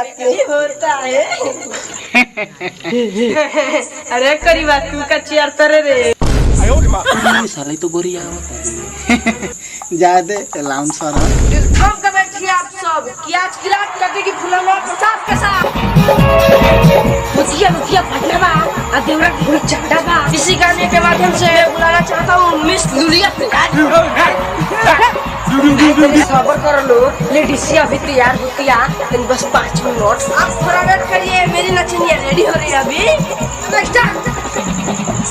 क्या होता है? अरे करीबा तू का चेयर तरे रे साले तो गोरी आवत जा दे लाउन सारा हम का बैठिए आप सब कि आज की रात कटे की फुलवा प्रसाद के साथ मुतिया फटना बा और देवरा पूरा चढ़ा बा। इसी गाने के माध्यम से बुलाना चाहता हूँ मिस लुलिया खबर करो लोग लेडीसिया भी तैयार होती है बस 5 मिनट आप थोड़ा वेट करिए मेरी नचनिया रेडी हो रही है अभी स्टार्ट।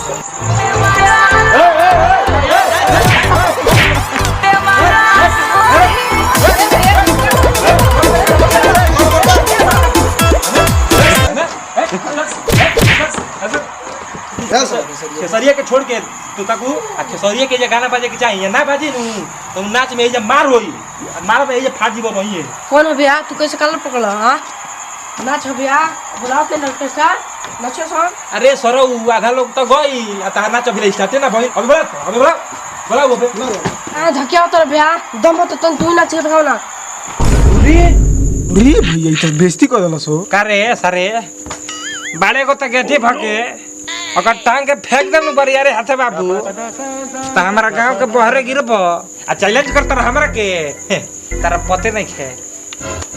खेसरिया के छोड़ के तू ताकू खेसरिया के जे गाना बाजे के चाहिए ना बाजी नु तो नाच में जे मार होई मार में जे फाट जीवो वही है। कौन हो भैया तू कैसे कलर पकड़ा हां नाच हो भैया बुलाओ के लड़के सा नाचो सर। अरे सरो आधा लोग तो गई आ नाच अभी स्टार्ट ना भाई अभी बोला वो पे आ धकिया उतर भैया दम तो तू नाच के दिखाओ ना। अरे भैया इधर बेइज्जती कर देला सो करे सारे बाड़े को तो गेठी भागे अगर टांग के फेंक देनु बरिया रे हाथे बाबू त हमरा गांव के बहरे गिरब आ चैलेंज करत हमरा के तारा पते नहीं खे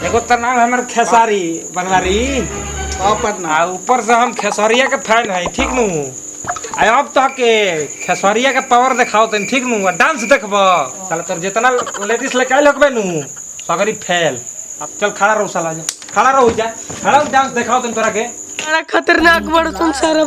एगो त नाम हमर खेसारी बनवारी पटना आ ऊपर से हम खेसरिया के फैन है ठीक नु आ अब तो के खेसरिया के पावर दिखाओ तन ठीक नु डांस देखब साला तोर जितना लेडीज लेके आइल होबे नु सगरी फेल अब चल खड़ा रहो साला खड़ा रहो जा खड़ा डांस दिखाओ तन तोरा के बड़ा खतरनाक बड़ तुम सारा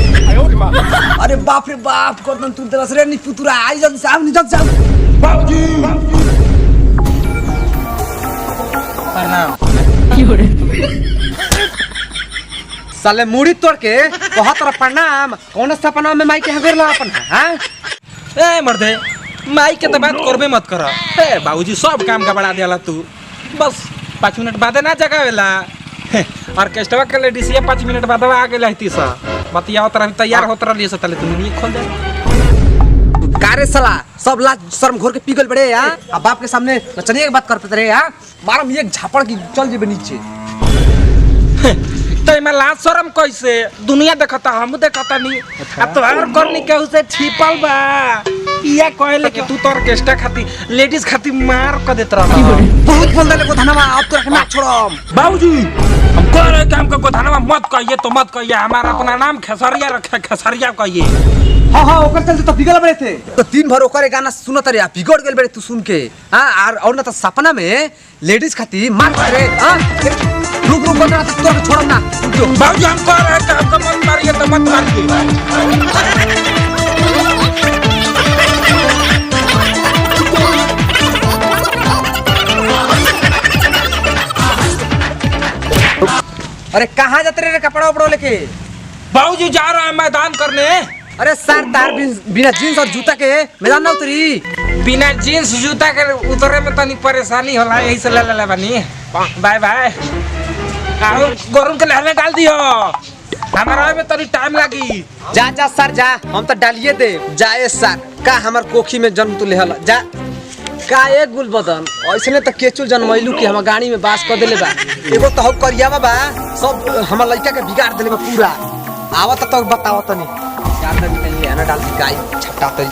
अरे बाप रे बाप करदन तू तेरा रे नी पुतुरा आई जल्दी सामने जग जाओ बाबूजी प्रणाम साले मुड़ी तोड़ के कहा तोरा प्रणाम कौन सपना में माई के हगेर ला अपन हां ए मर्दे माई के तो बात करबे मत कर ए बाबूजी सब काम का बढ़ा देला तू बस 5 मिनट बाद ना जगावेला ऑर्केस्ट्रा के लेडीज ये 5 मिनट बाद आ गेल हती सा बतियाओ तरह तैयार होत रहली से तले तू नहीं खोल दे कारे साला सब लाज शर्म घोर के पिघल बड़े यार अब बाप के सामने नचनिया की बात करते रहे यार मारम एक झापड़ की चल जेबे नीचे तई में लाज शर्म कैसे दुनिया देखता हम देखता नहीं अब तो हर करनी के उसे छिपल बा या कहले कि तू तो ऑर्केस्ट्रा खाती लेडीज खाती मार क देत रहा बहुत बोल देले को धनवा अब तो रखना छोड़म बाबूजी हम कह रहे कि हमको गोधानवा मत कहिए तो मत कहिए हमारा अपना नाम खेसरिया रखे खेसरिया कहिए हां हां ओकर चलते तो पिघल बड़े थे तो दिन भर ओकर गाना सुनत रे बिगड़ गेल बड़े तू सुन के हां और ना तो सपना में लेडीज खाती मार रे हां रुक बना तो तोड़ छोड़म ना बाबूजी हम कह रहे कि हमको मत मारिए तो मत मारिए अरे कहाँ जाते रे कपड़ा उपड़ा लेके बाबूजी जा रहे हैं मैदान करने अरे सर तार बिना जींस और जूता के मैदान ना उतरी बिना जींस जूता के उतरे में तनी परेशानी होला यही से ले ले बनी बाय बाय आओ गरम के लहले डाल दियो हमारा में तनी टाइम लगी जा जा सर जा हम तो डालिए दे जाए सर का हमार कोखी में जन्म तू लेहल जा का एक गुल बदन ऐसने तो केचुल जन्मैलू कि हम गाड़ी में बास कर देले बा एगो तो हम करियावा बा सब हमर लड़का के बिगाड़ देले बा पूरा आवत तो बतावत नहीं यार ना डाल दी गाय काते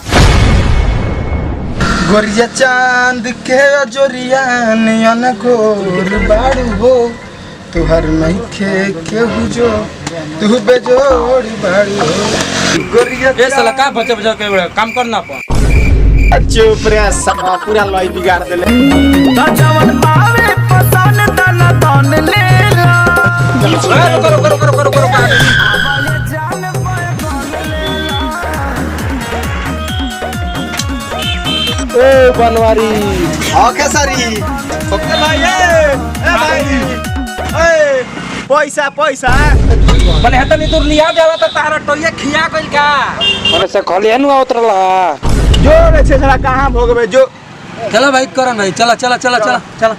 गोरिया चांद के जोरिया नियन गोर बाड़ू हो तुहर नहीं खे केहू जो तू बेजोड़ी बाड़ू हो गोरिया ए साला का बचे बचे के काम करना अपन चुप रे सब पूरा लई बिगाड़ देले रुको ए बनवारी ओके सारी ओके भाई ए भाई ए पैसा पैसा बने हत नहीं दूर लिया देवा त तारा टोलिया खिया गइल का मने से खलिया नु उतरला जो रे से साला कहां भोगबे जो चलो भाई करन भाई चला चला चला चला चला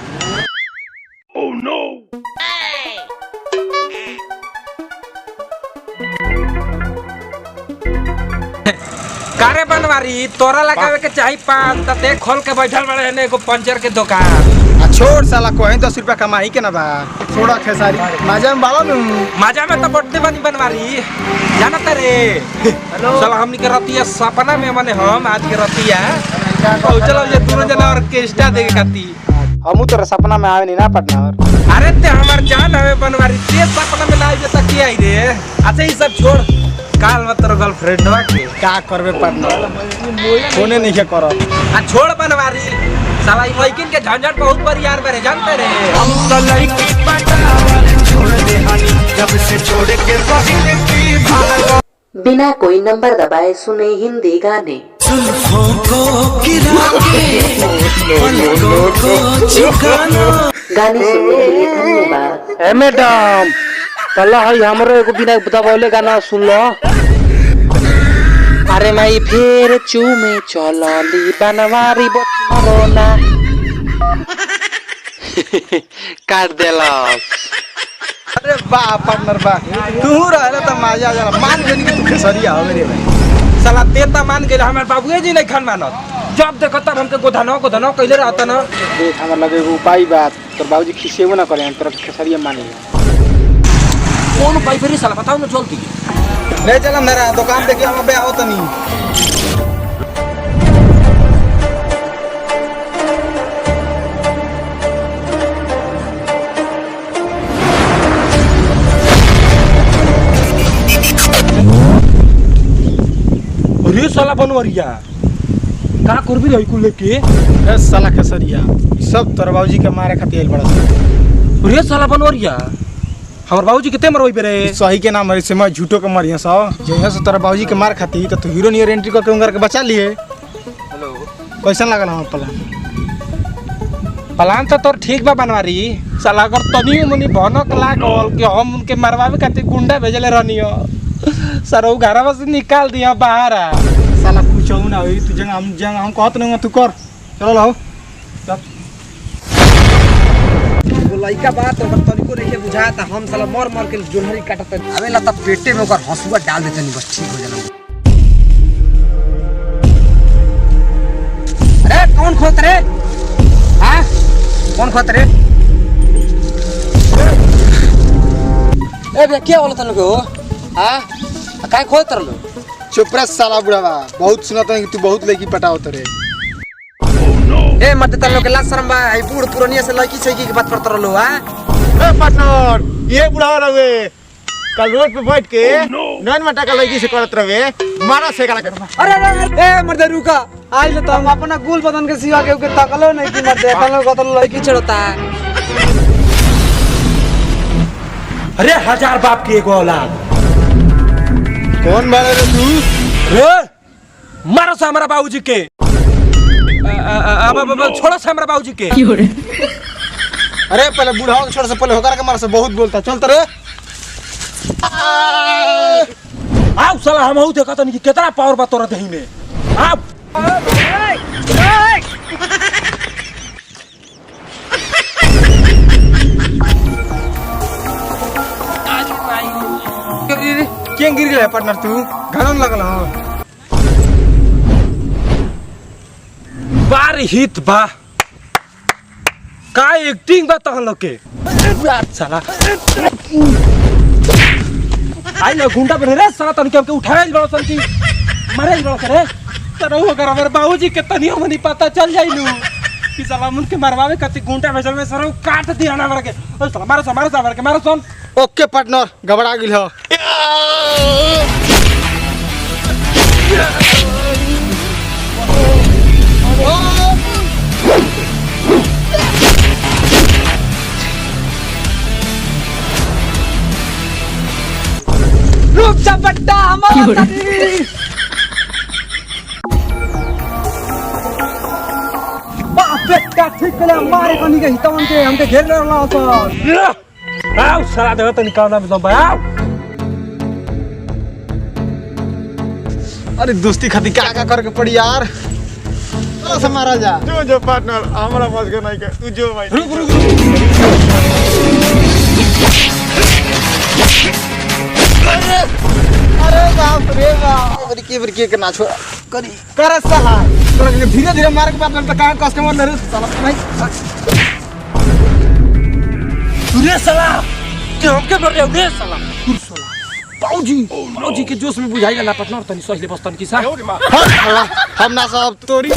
कारे बनवारी तोरा लगावे के चाही पान त देख खोल के बैठल बड़े ने एगो पंचर के दुकान आ छोड़ साला कोई 10 रुपया कमाई के ना बा छोड़ा खेसारी माजा में बाला नु मजा में तो बढ़ते बनी बनवारी जानत रे हेलो साला हमनी के रतिया सपना में मने हम आज के रतिया चलो ये दोनों जना ऑर्केस्ट्रा देखे खाती हमू तोरा सपना में आवे नहीं ना पटना अरे ते हमार जान हवे बनवारी ते सपना में लाइ जता की आई रे अच्छा ये सब छोड़ काल मत तोर गर्लफ्रेंड के का करबे पटना फोने नहीं के करब आ छोड़ बनवारी साला ई लइकिन के झंझट बहुत बड़ी यार बारे जानते रे हम तो लड़की पटावल छोड़ दे हनी जब से छोड़ के पहले की भाग बिना कोई नंबर दबाए सुने हिंदी गाने जुल्फों को गिरा के पलकों को झुकाना गाने सुनने के लिए धन्यवाद। ए मैडम कल है हमरो एगो बिना दबावले गाना सुन लो। अरे माई फिर चूमे चलली बनवारी बचमरोना काट देलस। अरे बा पार्टनर बा तू रहला त मजा आ जाला मान गनी कि तू खेसरिया हो रे भाई साला ते त मान गेल हमर बाबूए जी नहीं खान मानत जब देखो तब हमके गोधनो कइले रहता न देख हमर लगे एगो उपाय बात तोर बाबूजी खिसेबो ना करे हम तोरा खेसरिया माने कौन उपाय फेरी साला बताओ न जल्दी ले चलम मेरा दुकान देखि हम बे आओ तनी अरे साला बनवरिया का करबी रही कुल लेके ए साला खेसरिया सब तोर बाबूजी के मारे खातिर आइल बड़ा अरे साला बनवरिया हमर बाबूजी किते मरई पे रे सही के नाम मरी से मैं झूठो के मरिया सा जहिया से तोरा बाबूजी के मार खाती त तू हीरो नियर एंट्री करके उंगर के बचा लिए हेलो कैसन लागल हम प्लान तो तोर ठीक बा बनवारी साला अगर तनी मनी भनक लागल कि हम उनके मरवावे खातिर गुंडा भेजले रहनियो सरो घरवा से निकाल दिया बाहर साला कुछ हो ना होई तू जंग हम कहत नहीं तू कर चलो लाओ वो लइका बात अगर तनिको रखे बुझाता हम साला मर मर के जोनहरी काटत आवेला त पेटे में ओकर हंसुआ डाल देते नहीं बस ठीक हो जाला। अरे कौन खोत रे हां कौन खोत रे ए बे क्या बोलत तनको हां काय खोत रहलो चुप रह साला बुढ़ावा बहुत सुनत है कि तू बहुत लड़की पटाओ तरे ए मत तन लोग के लाज शर्म बा आई बूढ़ पुरानिया से लड़की छई की बात करत रहलो हां ए पार्टनर ये बुढ़ावा रहे कल रोड पे बैठ के नैन मटा का लड़की से करत रहे मारा से करा कर अरे ए मर्द रुका आज तो हम अपना गुल बदन के सिवा के तकलो नहीं कि मर्द देखलो कतल लड़की छड़ता अरे हजार बाप की एगो औलाद कौन मारे रे तू रे मारो से हमारा बाबूजी के अब छोड़ो से हमारा बाबूजी के अरे पहले बुढ़ावा के छोड़ से पहले होकर के मार से बहुत बोलता चल तरे आओ साला हम हूं देखत नहीं कि कितना पावर बा तोरा दही में आओ कें गिर गया पार्टनर तू घावन लगल हो बार हित बा का एक्टिंग बा तहन लोग के साला आई ना गुंडा बने रे साला तन के हमके उठावे बड़ो सन की मारे बड़ो करे तरह अगर हमारे बाबूजी के तनियो मनी पता चल जाइलू कि साला उनके मरवावे कति गुंटा भेजल में सर काट दिया ना करके ओ साला मारो सन ओके पार्टनर घबरा गेल हो रुक जा बट्टा हमारा बेटा ठीक करे मारे कनी के हितवन के हमके घेर ले रहा तो आओ साला देव तो निकालना में भाई आओ अरे दोस्ती खाती क्या करके पड़ी यार से मारा जा जो पार्टनर हमारा पास के नहीं के तू जो भाई रुक अरे बाप रे बाप बरके के ना छोड़ करी कर साला तोरा के धीरे मार के बात में का कस्टमर न रे साला भाई रे साला के हमके कर रहे हो रे साला बाबूजी के जोश में बुझाई गला पटना तनी सोच ले बस तनी किसा हम ना सब तोरी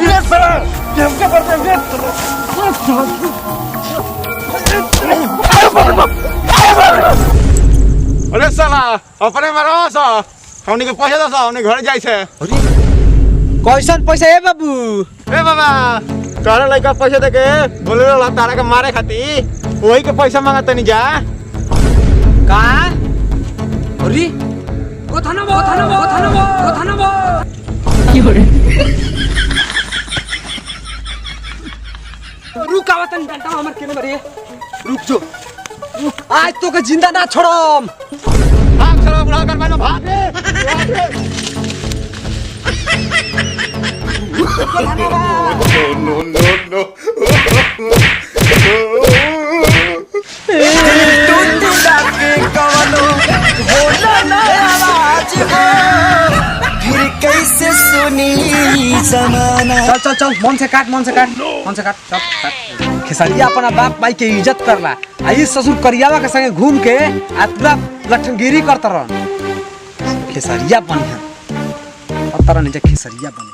रे साला के हमके कर रहे हो अरे साला अपने मरवा सा हमनी के पैसा दसा हमनी घर जाई छे कैसन पैसा है बाबू ए बाबा तोरा लइका पैसा देके बोले ला तारा के मारे खाती वही के पैसा मांगा तनी जा का अरे ओ थाना रुक आवतन डंडा हमर केने बरे रुक जो आज तो के जिंदा ना छोड़म भाग चलो बुढ़ा कर मानो भाग चल मन से काट चल खेसारिया अपना बाप भाई के इज्जत करला आई ससुर करियावा के संगे घूम के आ पूरा लठनगिरी करत रहन खेसारिया बनिया पता नहीं खेसारिया बनिया